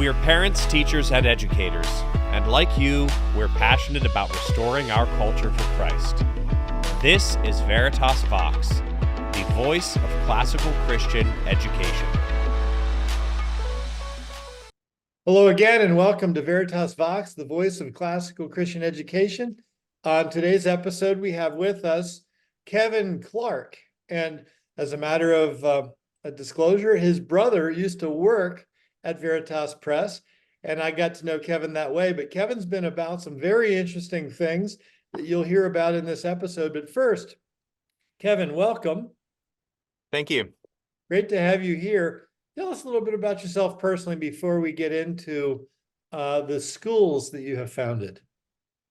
We're parents, teachers, and educators, and like you, we're passionate about restoring our culture for Christ. This is Veritas Vox, the voice of classical Christian education. Hello again, and welcome to Veritas Vox, the voice of classical Christian education. On today's episode, we have with us Kevin Clark. And as a matter of a disclosure, his brother used to work at Veritas Press, and I got to know Kevin that way. But Kevin's been about some very interesting things that you'll hear about in this episode. But first, Kevin, welcome. Thank you. Great to have you here. Tell us a little bit about yourself personally before we get into the schools that you have founded.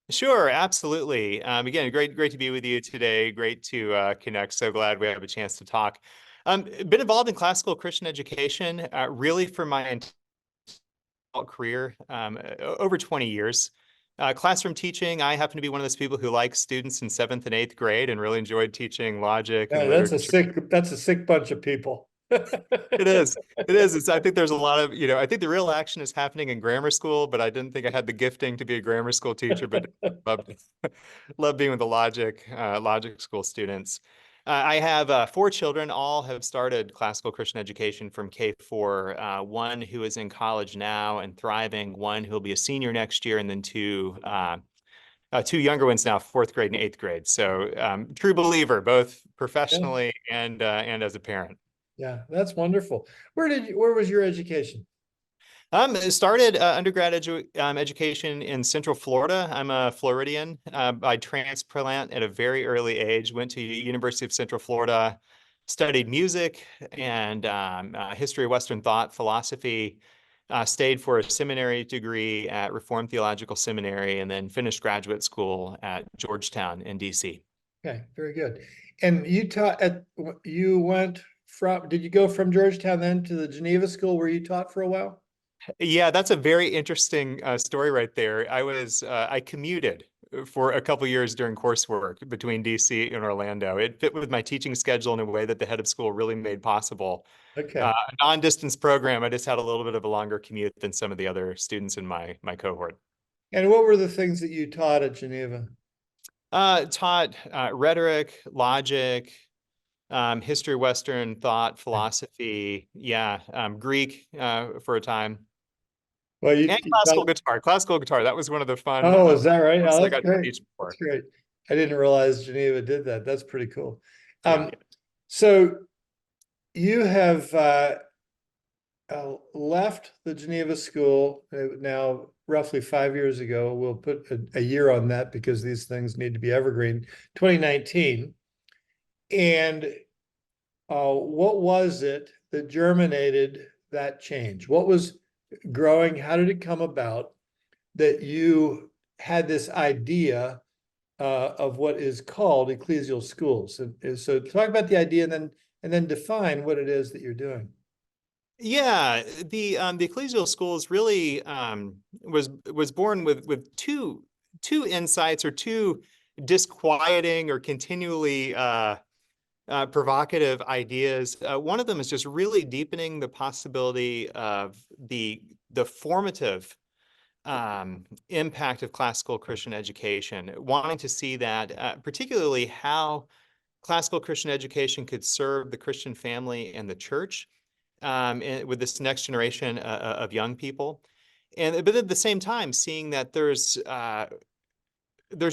Sure, absolutely. Again, great to be with you today. Great to connect. So glad we have a chance to talk. Been involved in classical Christian education really for my entire career, over 20 years. Classroom teaching, I happen to be one of those people who likes students in 7th and 8th grade and really enjoyed teaching logic and literature. That's a sick bunch of people. It is. I think there's a lot of, I think the real action is happening in grammar school, but I didn't think I had the gifting to be a grammar school teacher, but love being with the logic school students. I have 4 children, all have started classical Christian education from K4. One who is in college now and thriving, one who will be a senior next year, and then two younger ones now, 4th grade and 8th grade. So true believer, both professionally and as a parent. Yeah, that's wonderful. Where was your education? Started undergrad education in Central Florida. I'm a Floridian by transplant at a very early age. Went to University of Central Florida, studied music and history of Western thought, philosophy. Stayed for a seminary degree at Reformed Theological Seminary, and then finished graduate school at Georgetown in DC. Okay, very good. And you did you go from Georgetown then to the Geneva School where you taught for a while? Yeah, that's a very interesting story right there. I commuted for a couple years during coursework between DC and Orlando. It fit with my teaching schedule in a way that the head of school really made possible. Okay. A non-distance program, I just had a little bit of a longer commute than some of the other students in my cohort. And what were the things that you taught at Geneva? Taught rhetoric, logic, history of Western thought, philosophy, Greek for a time. Well, and classical guitar. That was one of the fun. Oh, is that right? Oh, that's great. That's great. I didn't realize Geneva did that. That's pretty cool. Yeah. So you have left the Geneva School now roughly 5 years ago. We'll put a year on that because these things need to be evergreen. 2019. And what was it that germinated that change? What was growing? How did it come about that you had this idea of what is called ecclesial schools? And so talk about the idea and then define what it is that you're doing. Yeah, the Ecclesial School is really was born with two insights, or two disquieting or continually provocative ideas. One of them is just really deepening the possibility of the formative impact of classical Christian education, wanting to see that particularly how classical Christian education could serve the Christian family and the church with this next generation of young people. But at the same time, seeing that there's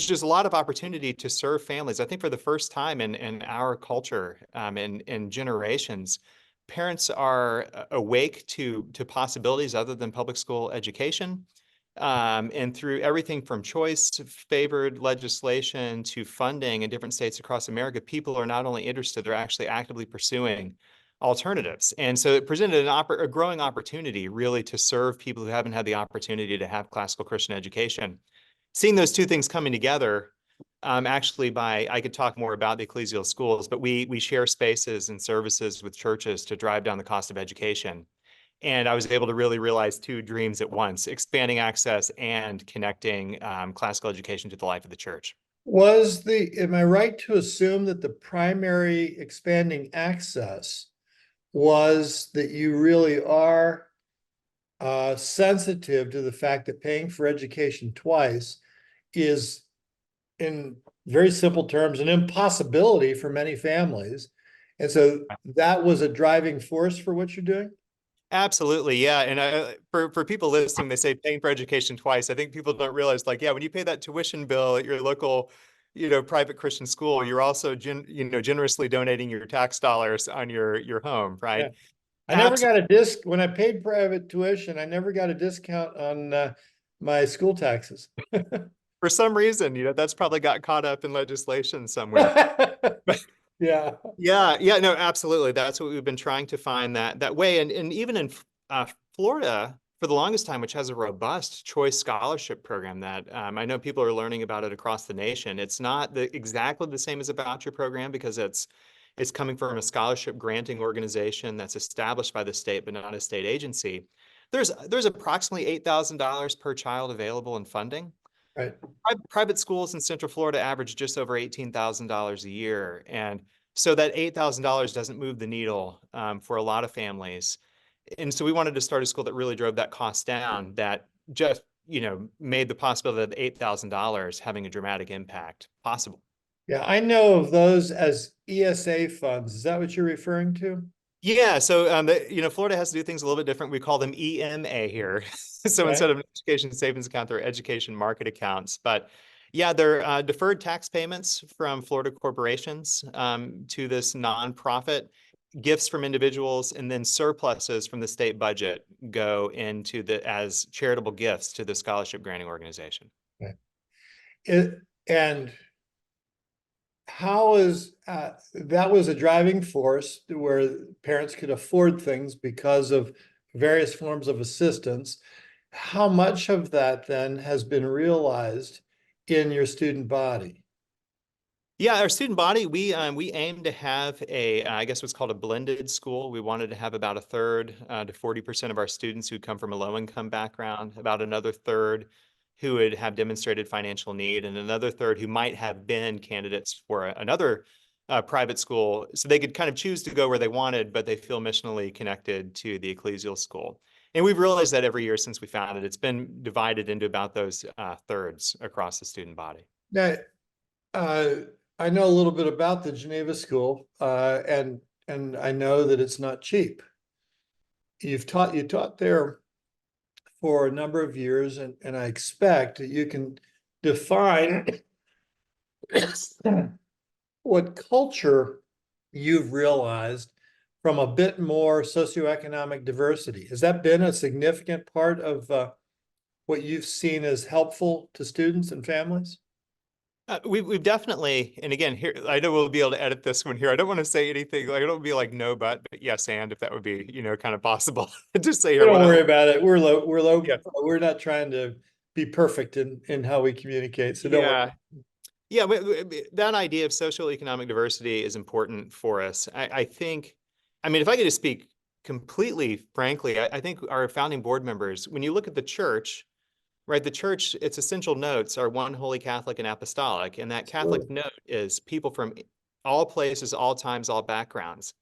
just a lot of opportunity to serve families. I think for the first time in our culture, in generations, parents are awake to possibilities other than public school education. And through everything from choice-favored legislation to funding in different states across America, people are not only interested, they're actually actively pursuing alternatives. And so it presented a growing opportunity really to serve people who haven't had the opportunity to have classical Christian education. Seeing those two things coming together, I could talk more about the ecclesial schools, but we share spaces and services with churches to drive down the cost of education. And I was able to really realize 2 dreams at once: expanding access and connecting classical education to the life of the church. Am I right to assume that the primary expanding access was that you really are sensitive to the fact that paying for education twice is, in very simple terms, an impossibility for many families. And so that was a driving force for what you're doing? Absolutely, yeah. And for people listening, they say paying for education twice. I think people don't realize, like, yeah, when you pay that tuition bill at your local, private Christian school, you're also generously donating your tax dollars on your home, Yeah. right? I never got a when I paid private tuition, I never got a discount on my school taxes. For some reason, that's probably got caught up in legislation somewhere. Yeah. Yeah, no, absolutely. That's what we've been trying to find that way. And even in Florida, for the longest time, which has a robust choice scholarship program that I know people are learning about it across the nation. It's not exactly the same as a voucher program because it's coming from a scholarship granting organization that's established by the state, but not a state agency. There's approximately $8,000 per child available in funding. Right. Private schools in Central Florida average just over $18,000 a year. And so that $8,000 doesn't move the needle for a lot of families. And so we wanted to start a school that really drove that cost down, that just, made the possibility of $8,000 having a dramatic impact possible. Yeah, I know of those as ESA funds. Is that what you're referring to? Yeah, so Florida has to do things a little bit different. We call them EMA here. So Okay. instead of an education savings account, they're education market accounts. But yeah, they're deferred tax payments from Florida corporations to this nonprofit, gifts from individuals, and then surpluses from the state budget go into as charitable gifts to the scholarship granting organization. Okay. And how is that was a driving force where parents could afford things because of various forms of assistance. How much of that then has been realized in your student body? Yeah, our student body, we aim to have I guess what's called a blended school. We wanted to have about a third to 40% of our students who come from a low income background, about another third who would have demonstrated financial need, and another third who might have been candidates for another private school. So they could kind of choose to go where they wanted, but they feel missionally connected to the Ecclesial School. And we've realized that every year since we founded, it's been divided into about those thirds across the student body. Now, uh, I know a little bit about the Geneva School, and I know that it's not cheap. You taught there for a number of years, and I expect that you can define what culture you've realized from a bit more socioeconomic diversity. Has that been a significant part of what you've seen as helpful to students and families? We've definitely, and again, here, I know we'll be able to edit this one here. I don't want to say anything, like, I don't be like no, but yes, and if that would be, kind of possible to say here. Don't worry about it. We're low. Yeah. We're not trying to be perfect in how we communicate. So don't worry. Yeah, that idea of socioeconomic diversity is important for us. I think, I mean, if I could just speak completely frankly, I think our founding board members, when you look at the church, right, the church, its essential notes are one, holy, Catholic, and apostolic. And that Catholic note is people from all places, all times, all backgrounds.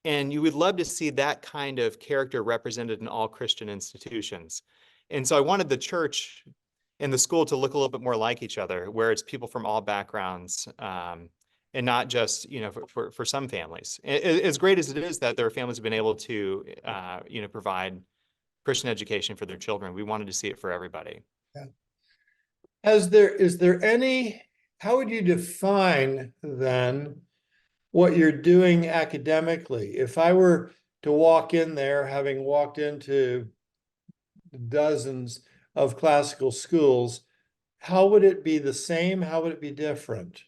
And you would love to see that kind of character represented in all Christian institutions. And so I wanted the church and the school to look a little bit more like each other, where it's people from all backgrounds, and not just, for some families. As great as it is that their families have been able to, provide Christian education for their children, we wanted to see it for everybody. Yeah. How would you define then what you're doing academically? If I were to walk in there, having walked into dozens of classical schools, how would it be the same? How would it be different?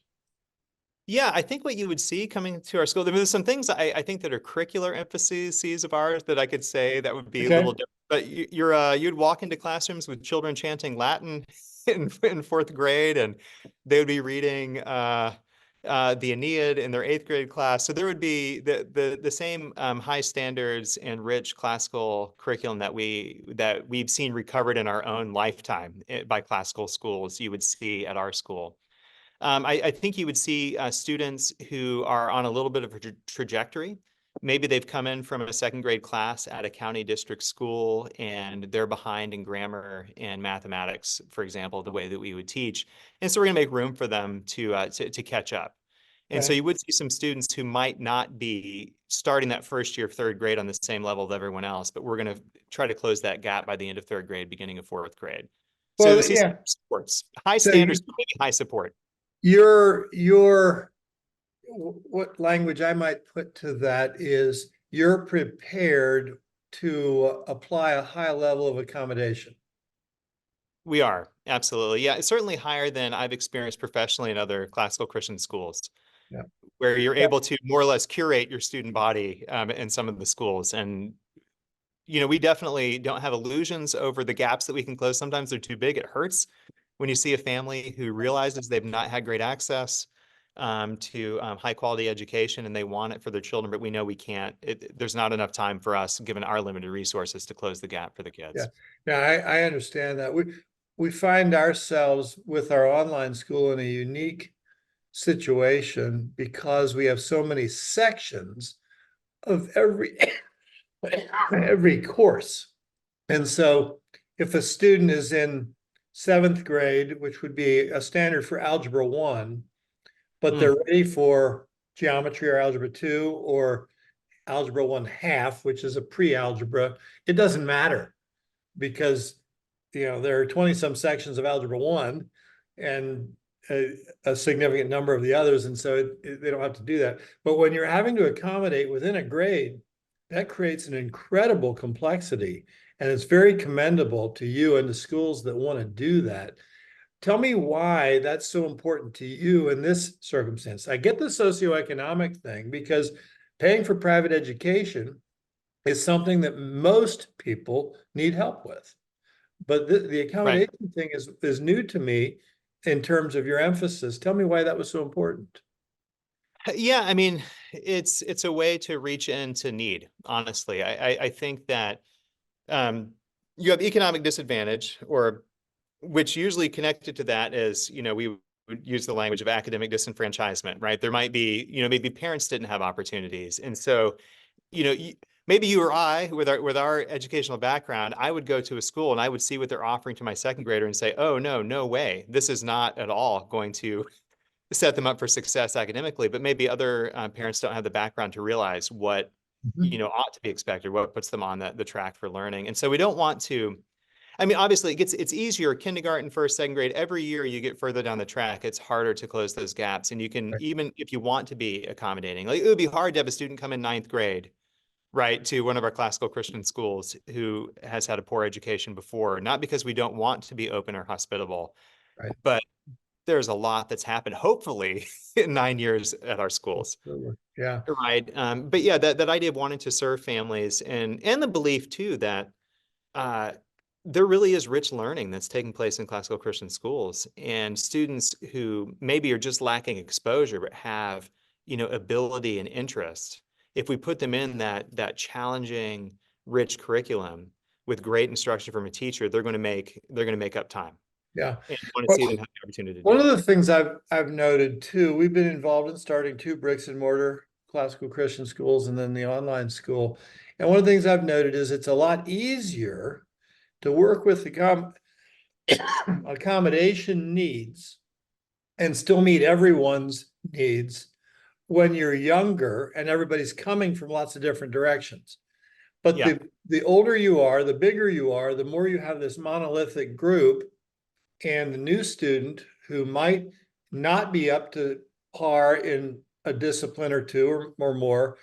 Yeah, I think what you would see coming to our school, there's some things I think that are curricular emphases of ours that I could say that would be a little different. But you'd walk into classrooms with children chanting Latin in fourth grade, and they would be reading the Aeneid in their eighth grade class. So there would be the same high standards and rich classical curriculum that we've seen recovered in our own lifetime by classical schools. You would see at our school. I think you would see students who are on a little bit of a trajectory maybe they've come in from a second grade class at a county district school and they're behind in grammar and mathematics, for example, the way that we would teach. And so we're going to make room for them to catch up. And so Okay. you would see some students who might not be starting that first year of third grade on the same level of everyone else, but we're going to try to close that gap by the end of third grade, beginning of fourth grade. So you'll Well, see some yeah. supports, high So standards, but maybe high support. your what language I might put to that is you're prepared to apply a high level of accommodation. We are, absolutely. Yeah, it's certainly higher than I've experienced professionally in other classical Christian schools, Yeah. where you're Yeah. able to more or less curate your student body in some of the schools. And, we definitely don't have illusions over the gaps that we can close. Sometimes they're too big. It hurts when you see a family who realizes they've not had great access to high quality education and they want it for their children, but we know we can't. There's not enough time for us, given our limited resources, to close the gap for the Yeah. kids. Yeah, I understand that. We find ourselves with our online school in a unique situation because we have so many sections of every course. And so if a student is in seventh grade, which would be a standard for Algebra 1, but they're ready for geometry or Algebra 2 or Algebra 1/2, which is a pre-algebra, it doesn't matter because there are 20 some sections of Algebra 1 and a significant number of the others, and so they don't have to do that. But when you're having to accommodate within a grade, that creates an incredible complexity, and it's very commendable to you and the schools that want to do that. Tell me why that's so important to you in this circumstance. I get the socioeconomic thing because paying for private education is something that most people need help with. But the Right. accommodation thing is new to me in terms of your emphasis. Tell me why that was so important. Yeah, I mean, it's a way to reach into need, honestly. I think that um, you have economic disadvantage, or which usually connected to that is, we would use the language of academic disenfranchisement, right? There might be, maybe parents didn't have opportunities. And so, maybe you or I, with our educational background, I would go to a school and I would see what they're offering to my second grader and say, oh, no way. This is not at all going to set them up for success academically. But maybe other parents don't have the background to realize what, ought to be expected, what puts them on the track for learning. And so we don't want to, I mean, obviously it's easier kindergarten, first, second grade. Every year you get further down the track, it's harder to close those gaps. And you can, Right. even if you want to be accommodating, like it would be hard to have a student come in ninth grade, right, to one of our classical Christian schools who has had a poor education before, not because we don't want to be open or hospitable, Right. but there's a lot that's happened, hopefully, in 9 years at our schools. Absolutely. Yeah. Right. But yeah, that idea of wanting to serve families and the belief too that uh, there really is rich learning that's taking place in classical Christian schools, and students who maybe are just lacking exposure but have, ability and interest. If we put them in that challenging, rich curriculum with great instruction from a teacher, they're going to make up time. Yeah. And want to Well, see them have the opportunity to one do of it. the things I've noted too, we've been involved in starting 2 bricks and mortar classical Christian schools and then the online school. And one of the things I've noted is it's a lot easier to work with the accommodation needs and still meet everyone's needs when you're younger and everybody's coming from lots of different directions. But Yeah. the older you are, the bigger you are, the more you have this monolithic group, and the new student who might not be up to par in a discipline or two or more,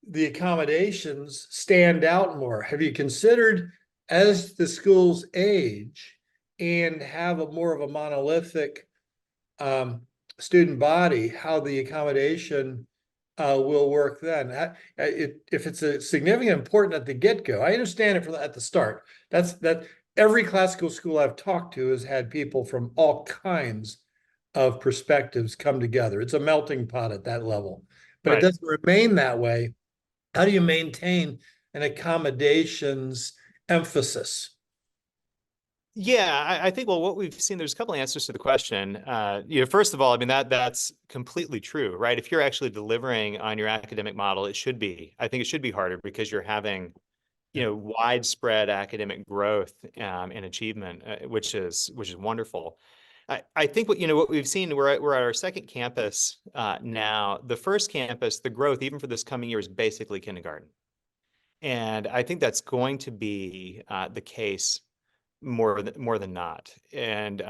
the accommodations stand out more. Have you considered, as the schools age and have a more of a monolithic student body, how the accommodation will work then? If it's a significant important at the get-go, I understand it at the start. That every classical school I've talked to has had people from all kinds of perspectives come together. It's a melting pot at that level, but it Right. doesn't remain that way. How do you maintain an accommodations emphasis? Yeah, I think, well, what we've seen, there's a couple of answers to the question. First of all, I mean, that's completely true, right? If you're actually delivering on your academic model, I think it should be harder because you're having, Yeah. widespread academic growth and achievement, which is wonderful. I think what we've seen, we're at our second campus now. The first campus, the growth, even for this coming year, is basically kindergarten. And I think that's going to be the case more than not, and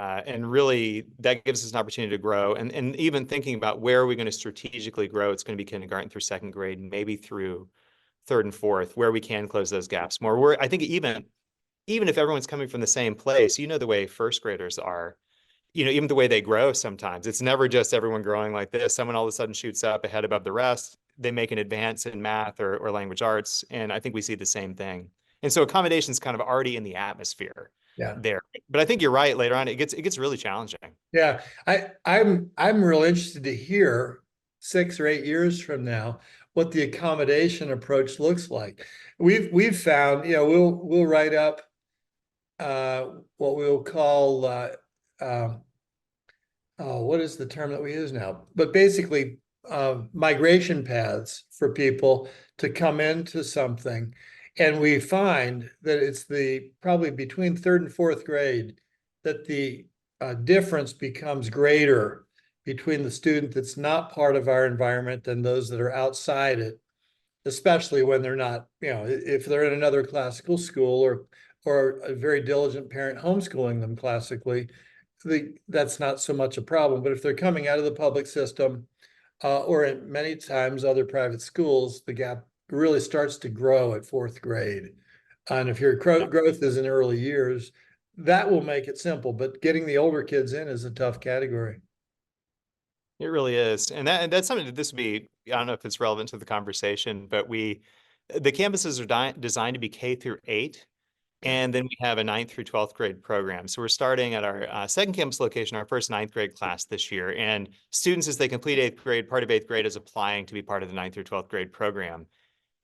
really that gives us an opportunity to grow, and even thinking about where are we going to strategically grow, it's going to be kindergarten through second grade, maybe through third and fourth, where we can close those gaps more. Where I think even if everyone's coming from the same place, the way first graders are, even the way they grow, sometimes it's never just everyone growing like this. Someone all of a sudden shoots up ahead above the rest, they make an advance in math or language arts, and I think we see the same thing. And so accommodation's kind of already in the atmosphere Yeah. there. But I think you're right, later on it gets really challenging. Yeah. I'm real interested to hear 6 or 8 years from now what the accommodation approach looks like. We've found, we'll write up what we'll call what is the term that we use now? But basically, migration paths for people to come into something. And we find that it's probably between third and fourth grade that the difference becomes greater between the student that's not part of our environment and those that are outside it, especially when they're not, if they're in another classical school or a very diligent parent homeschooling them classically, that's not so much a problem. But if they're coming out of the public system, or in many times other private schools, the gap really starts to grow at fourth grade. And if your growth is in early years, that will make it simple. But getting the older kids in is a tough category. It really is. And that's something that this would be, I don't know if it's relevant to the conversation, but the campuses are designed to be K through 8. Okay. And then we have a 9th through 12th grade program. So we're starting at our second campus location, our first 9th grade class this year. And students, as they complete 8th grade, part of 8th grade is applying to be part of the 9th through 12th grade program.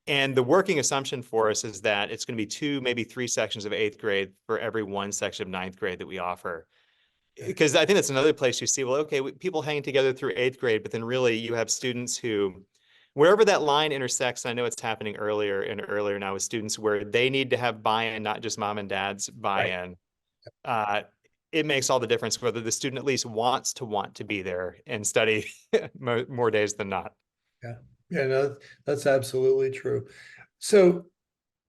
And the working assumption for us is that it's going to be 2, maybe 3 sections of 8th grade for every 1 section of 9th grade that we offer. Because I think that's another place you see, well, okay, people hang together through 8th grade, but then really you have students who, wherever that line intersects, I know it's happening earlier and earlier now with students where they need to have buy-in, not just mom and dad's buy-in. Right. It makes all the difference whether the student at least want to be there and study more days than not. Yeah. Yeah, no, that's absolutely true. So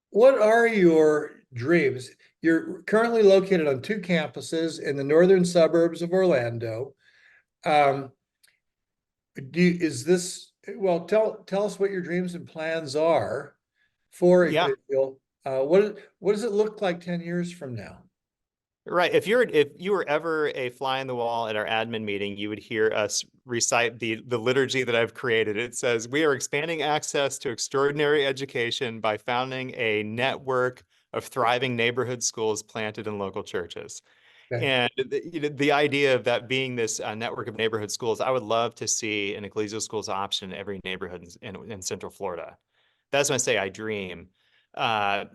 what are your dreams? You're currently located on 2 campuses in the northern suburbs of Orlando. Well, tell us what your dreams and plans are for Yeah. Ecclesial. What does it look like 10 years from now? Right. If you were ever a fly on the wall at our admin meeting, you would hear us recite the liturgy that I've created. It says, "We are expanding access to extraordinary education by founding a network of thriving neighborhood schools planted in local churches." Okay. And the idea of that being this network of neighborhood schools, I would love to see an Ecclesial Schools option in every neighborhood in Central Florida. That's when I say I dream. Uh,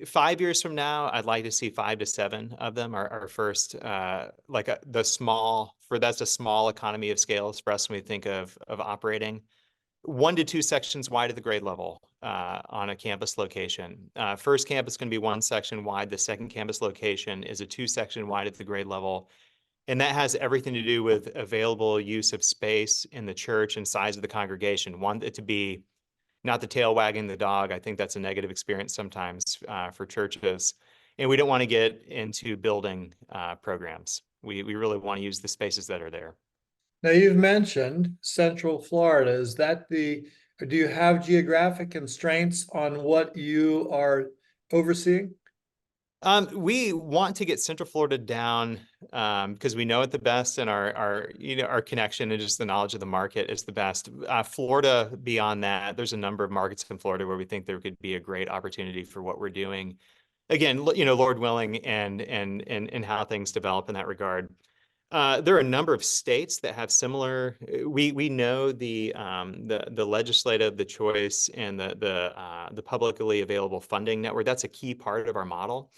5 years from now, I'd like to see 5 to 7 of them. Our first, that's a small economy of scales for us when we think of operating. 1 to 2 sections wide at the grade level on a campus location. First campus is going to be 1 section wide. The second campus location is a 2-section wide at the grade level. And that has everything to do with available use of space in the church and size of the congregation. Want it to be not the tail wagging the dog. I think that's a negative experience sometimes for churches. And we don't want to get into building programs. We really want to use the spaces that are there. Now you've mentioned Central Florida. Do you have geographic constraints on what you are overseeing? We want to get Central Florida down because we know it the best, and our connection and just the knowledge of the market is the best. Florida, beyond that, there's a number of markets in Florida where we think there could be a great opportunity for what we're doing. Again, Lord willing, and how things develop in that regard. There are a number of states that have similar. We know the legislative, the choice, and the publicly available funding network. That's a key part of our model.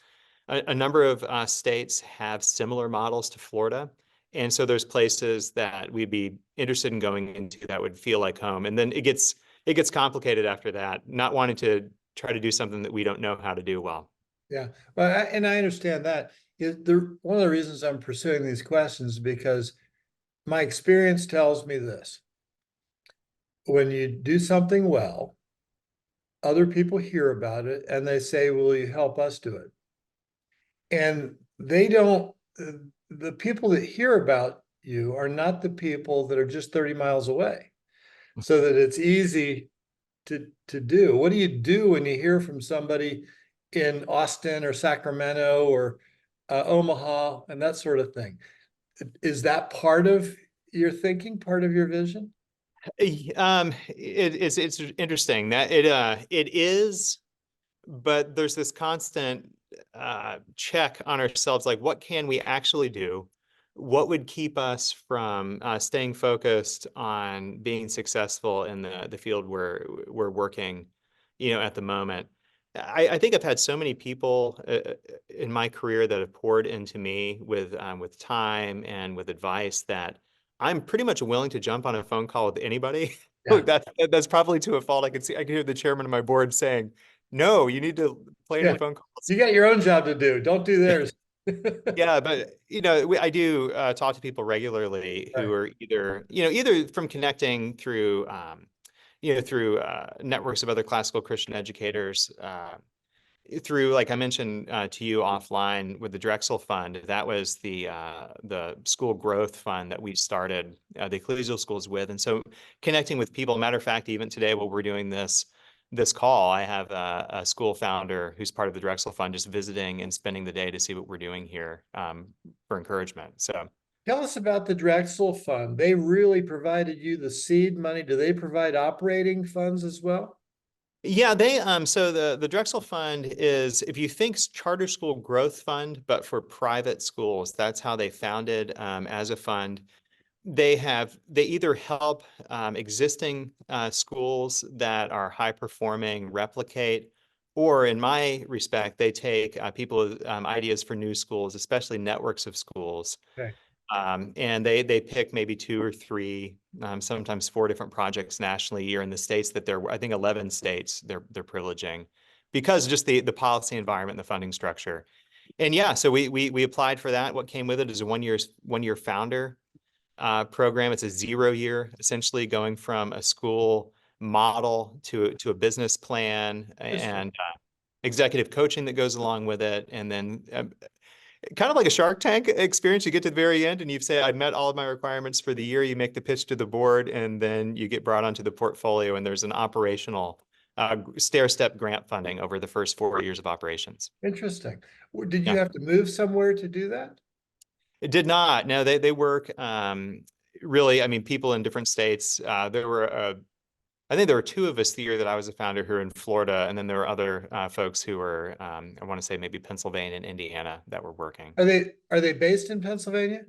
a number of states have similar models to Florida. And so there's places that we'd be interested in going into that would feel like home. And then it gets complicated after that, not wanting to try to do something that we don't know how to do well. Yeah, well, and I understand that. One of the reasons I'm pursuing these questions is because my experience tells me this. When you do something well, other people hear about it and they say, will you help us do it? And they don't, the people that hear about you are not the people that are just 30 miles away, so that it's easy to do. What do you do when you hear from somebody in Austin or Sacramento or Omaha and that sort of thing? Is that part of your thinking, part of your vision? It's interesting that it is, but there's this constant check on ourselves, like what can we actually do? What would keep us from staying focused on being successful in the field we're working, at the moment? I think I've had so many people in my career that have poured into me with time and with advice that I'm pretty much willing to jump on a phone call with anybody. Yeah. That's probably to a fault. I could hear the chairman of my board saying, "No, you need to plan your Yeah. phone calls." You got your own job to do. Don't do theirs. Yeah, but I do talk to people regularly who Right. are either from connecting through through networks of other classical Christian educators, through, like I mentioned to you offline with the Drexel Fund. That was the school growth fund that we started the Ecclesial Schools with, and so connecting with people. Matter of fact, even today while we're doing this call, I have a school founder who's part of the Drexel Fund just visiting and spending the day to see what we're doing here for encouragement. So Tell us about the Drexel Fund. They really provided you the seed money. Do they provide operating funds as well? yeah, they so the Drexel Fund is, if you think charter school growth fund, but for private schools, that's how they founded as a fund. They either help existing schools that are high performing replicate, or in my respect, they take people ideas for new schools, especially networks of schools, Okay. and they pick maybe two or three, sometimes four different projects nationally a year in the states that I think 11 states they're privileging, because just the policy environment and the funding structure. And yeah, so we applied for that. What came with it is a one year founder program. It's a 0 year, essentially going from a school model to a business plan, and executive coaching that goes along with it, and then kind of like a Shark Tank experience. You get to the very end and you say, I've met all of my requirements for the year. You make the pitch to the board, and then you get brought onto the portfolio, and there's an operational stair-step grant funding over the first 4 years of operations. Interesting. Did you Yeah. have to move somewhere to do that? It did not. No, they work really. I mean, people in different states. I think there were two of us the year that I was a founder who were in Florida, and then there were other folks who were, I want to say maybe Pennsylvania and Indiana, that were working. Are they based in Pennsylvania?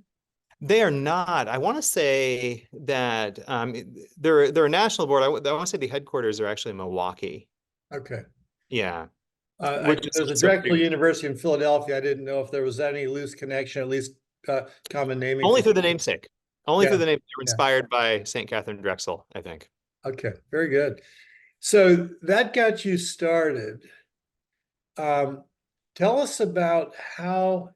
They are not. I want to say that they're a national board. I want to say the headquarters are actually in Milwaukee. Okay. Yeah. Which is There's a also Drexel University in Philadelphia. I didn't know if there was any loose connection, at least common naming. only through the namesake. Only Yeah. through the name. They were Yeah. inspired by St. Catherine Drexel, I think. Okay, very good. So that got you started. Tell us about how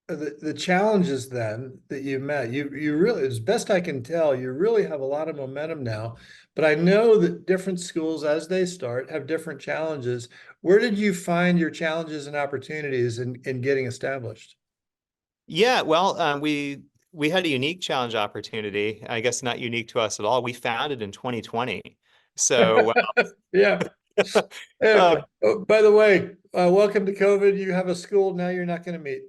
the challenges then that you met. You really, as best I can tell, you really have a lot of momentum now. But I know that different schools, as they start, have different challenges. Where did you find your challenges and opportunities in getting established? Yeah, well, we had a unique challenge opportunity. I guess not unique to us at all. We founded in 2020. So Yeah. Oh, by the way, welcome to COVID. You have a school now you're not going to meet.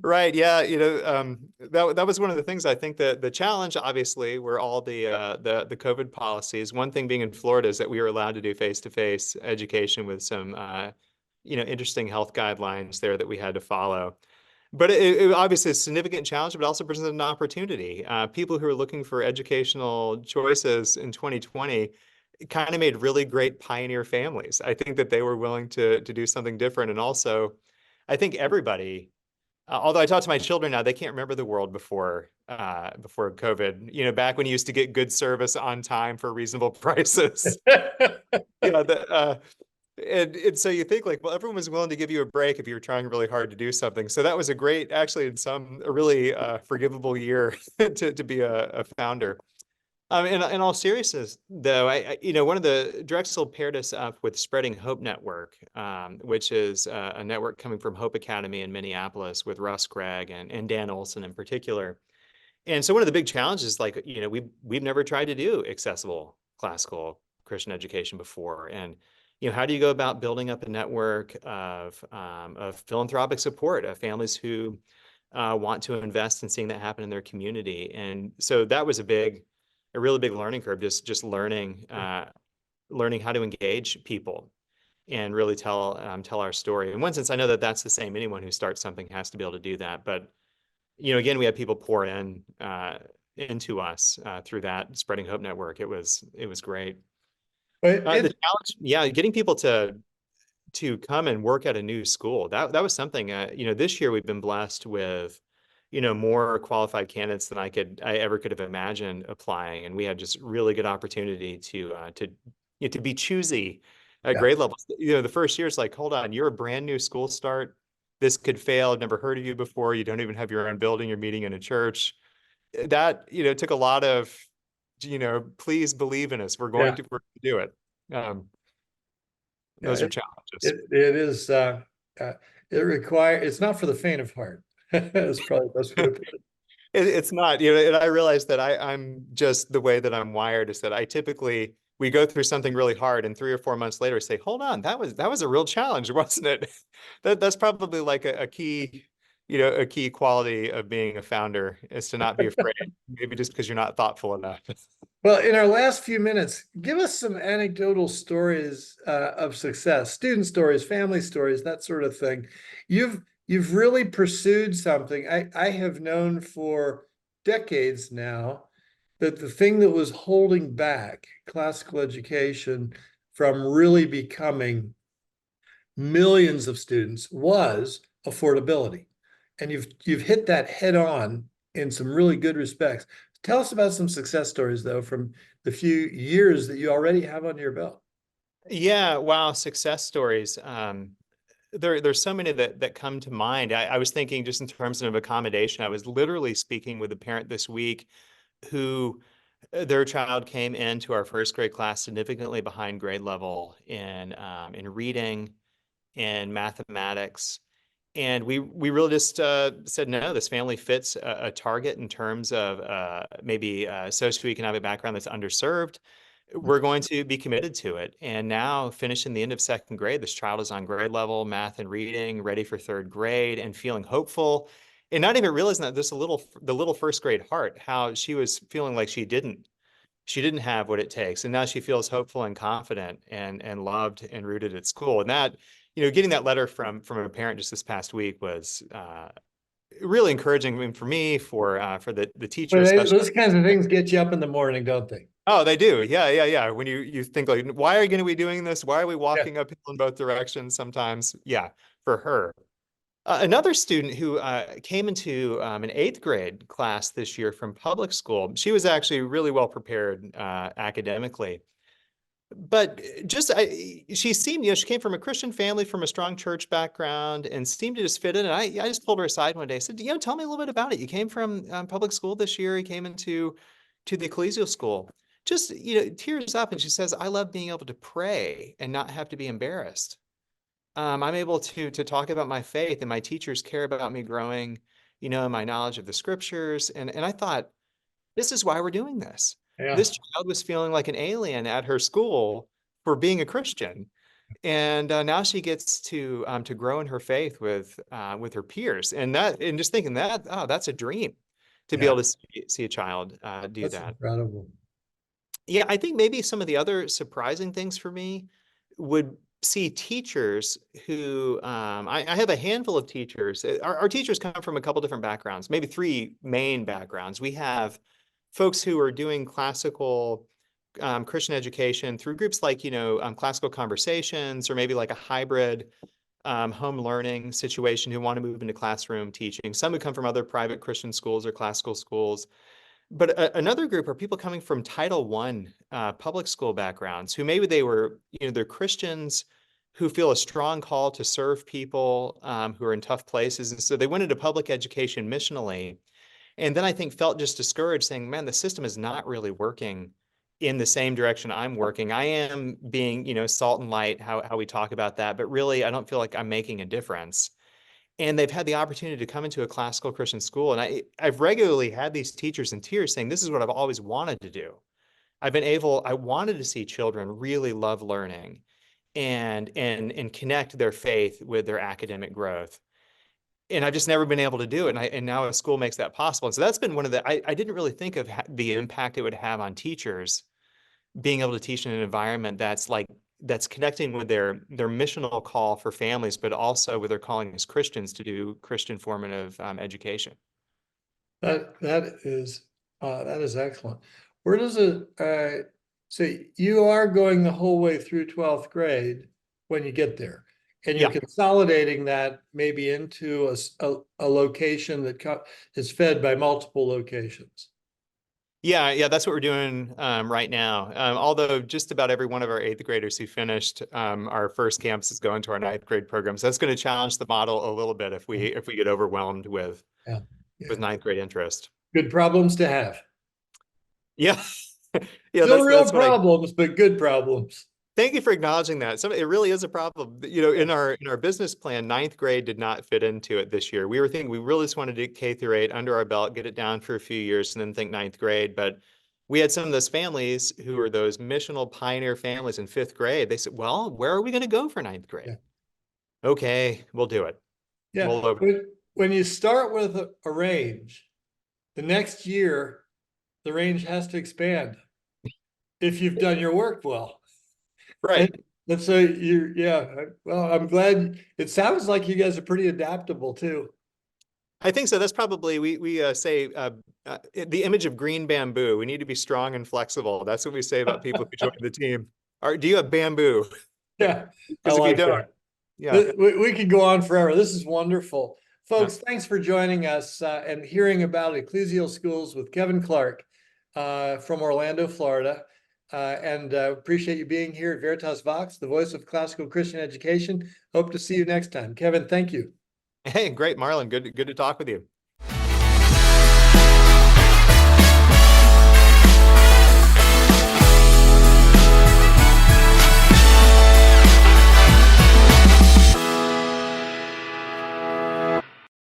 right, yeah, that was one of the things. I think that the challenge, obviously, were all the COVID policies. One thing being in Florida is that we were allowed to do face-to-face education with some interesting health guidelines there that we had to follow. But it obviously is a significant challenge, but also presented an opportunity. People who are looking for educational choices in 2020 kind of made really great pioneer families. I think that they were willing to do something different. And also, I think everybody, although I talk to my children now, they can't remember the world before COVID. Back when you used to get good service on time for reasonable prices. You know, the, and so you think like, well, everyone was willing to give you a break if you were trying really hard to do something. So that was a great, actually, a really forgivable year to be a founder. In all seriousness, though, one of the Drexel paired us up with Spreading Hope Network, which is a network coming from Hope Academy in Minneapolis with Russ Gregg and Dan Olson in particular. And so one of the big challenges, like, we've never tried to do accessible classical Christian education before. And, how do you go about building up a network of philanthropic support of families who want to invest in seeing that happen in their community? And so that was a really big learning curve, just learning how to engage people and really tell our story. In one sense, I know that that's the same. Anyone who starts something has to be able to do that. But again, we had people pour into us through that Spreading Hope Network. It was great. But The challenge, getting people to come and work at a new school. That was something. This year we've been blessed with more qualified candidates than I ever could have imagined applying, and we had just really good opportunity to be choosy at grade levels. The first year is like, hold on, you're a brand new school start. This could fail. I've never heard of you before. You don't even have your own building. You're meeting in a church. That took a lot of please believe in us. We're going to do it. Those are challenges. It is. It's not for the faint of heart. That's probably the best way to put it. It's not, and I realize that I'm just the way that I'm wired is that we go through something really hard and 3 or 4 months later say, hold on, that was a real challenge, wasn't it? That's probably like a key, a key quality of being a founder is to not be afraid, maybe just because you're not thoughtful enough. Well, in our last few minutes, give us some anecdotal stories of success, student stories, family stories, that sort of thing. You've really pursued something. I have known for decades now that the thing that was holding back classical education from really becoming millions of students was affordability. And you've hit that head on in some really good respects. Tell us about some success stories, though, from the few years that you already have under your belt. Yeah, wow, success stories. There's so many that come to mind. I was thinking just in terms of accommodation. I was literally speaking with a parent this week who their child came into our first grade class significantly behind grade level in reading, in mathematics. And we really just said, no, this family fits a target in terms of maybe a socioeconomic background that's underserved. We're going to be committed to it. And now, finishing the end of second grade, this child is on grade level math and reading, ready for third grade, and feeling hopeful, and not even realizing that the little first grade heart, how she was feeling like she didn't have what it takes, and now she feels hopeful and confident and loved and rooted at school. And that, getting that letter from a parent just this past week was really encouraging. I mean, for me, for the teachers. Those kinds of things get you up in the morning, don't they? Oh, they do. Yeah. When you think like, why are we going to be doing this? Why are we walking uphill in both directions sometimes? Yeah, for her. Another student who came into an 8th grade class this year from public school, she was actually really well prepared academically. But she seemed, she came from a Christian family, from a strong church background, and seemed to just fit in. And I just pulled her aside one day. I said, tell me a little bit about it. You came from public school this year. You came to the Ecclesial School. Just, tears up. And she says, I love being able to pray and not have to be embarrassed. I'm able to talk about my faith, and my teachers care about me growing, in my knowledge of the scriptures. And I thought, this is why we're doing this. Yeah. This child was feeling like an alien at her school for being a Christian. And now she gets to grow in her faith with her peers. And just thinking that, that's a dream to be able to see a child do That's that. incredible. Yeah, I think maybe some of the other surprising things for me would see teachers who I have a handful of teachers. Our teachers come from a couple different backgrounds, maybe 3 main backgrounds. We have folks who are doing classical Christian education through groups like, Classical Conversations, or maybe like a hybrid home learning situation, who want to move into classroom teaching. Some who come from other private Christian schools or classical schools. But another group are people coming from Title I public school backgrounds, who maybe they're Christians who feel a strong call to serve people who are in tough places. And so they went into public education missionally. And then I think felt just discouraged, saying, man, the system is not really working in the same direction I'm working. I am being, salt and light, how we talk about that, but really I don't feel like I'm making a difference. And they've had the opportunity to come into a classical Christian school. And I've regularly had these teachers in tears saying, this is what I've always wanted to do. I wanted to see children really love learning and connect their faith with their academic growth. And I've just never been able to do it. And now a school makes that possible. And so that's been one of I didn't really think of the impact it would have on teachers, being able to teach in an environment that's connecting with their missional call for families, but also with their calling as Christians to do Christian formative education. That is excellent. Where does it so you are going the whole way through 12th grade when you get there, and you're consolidating that maybe into a location that is fed by multiple locations. Yeah, that's what we're doing right now. Although just about every one of our 8th graders who finished our first campus is going to our 9th grade program. So that's going to challenge the model a little bit if we get overwhelmed with 9th grade interest. Good problems to have. Yeah. Still real problems, but good problems. Thank you for acknowledging that. It really is a problem. In our business plan, 9th grade did not fit into it this year. We were thinking we really just wanted to get K through 8 under our belt, get it down for a few years, and then think 9th grade. But we had some of those families who are those missional pioneer families in 5th grade. They said, well, where are we going to go for 9th grade? Yeah. Okay, we'll do it. Yeah. When you start with a range, the next year, the range has to expand if you've done your work well. Right. And so well, I'm glad. It sounds like you guys are pretty adaptable too. I think so. That's probably, we say the image of green bamboo. We need to be strong and flexible. That's what we say about people who join the team. Do you have bamboo? Yeah, because if you don't, we could go on forever. This is wonderful. Folks, thanks for joining us and hearing about Ecclesial Schools with Kevin Clark from Orlando, Florida. And appreciate you being here at Veritas Vox, the voice of classical Christian education. Hope to see you next time. Kevin, thank you. Hey, great, Marlon. Good to talk with you.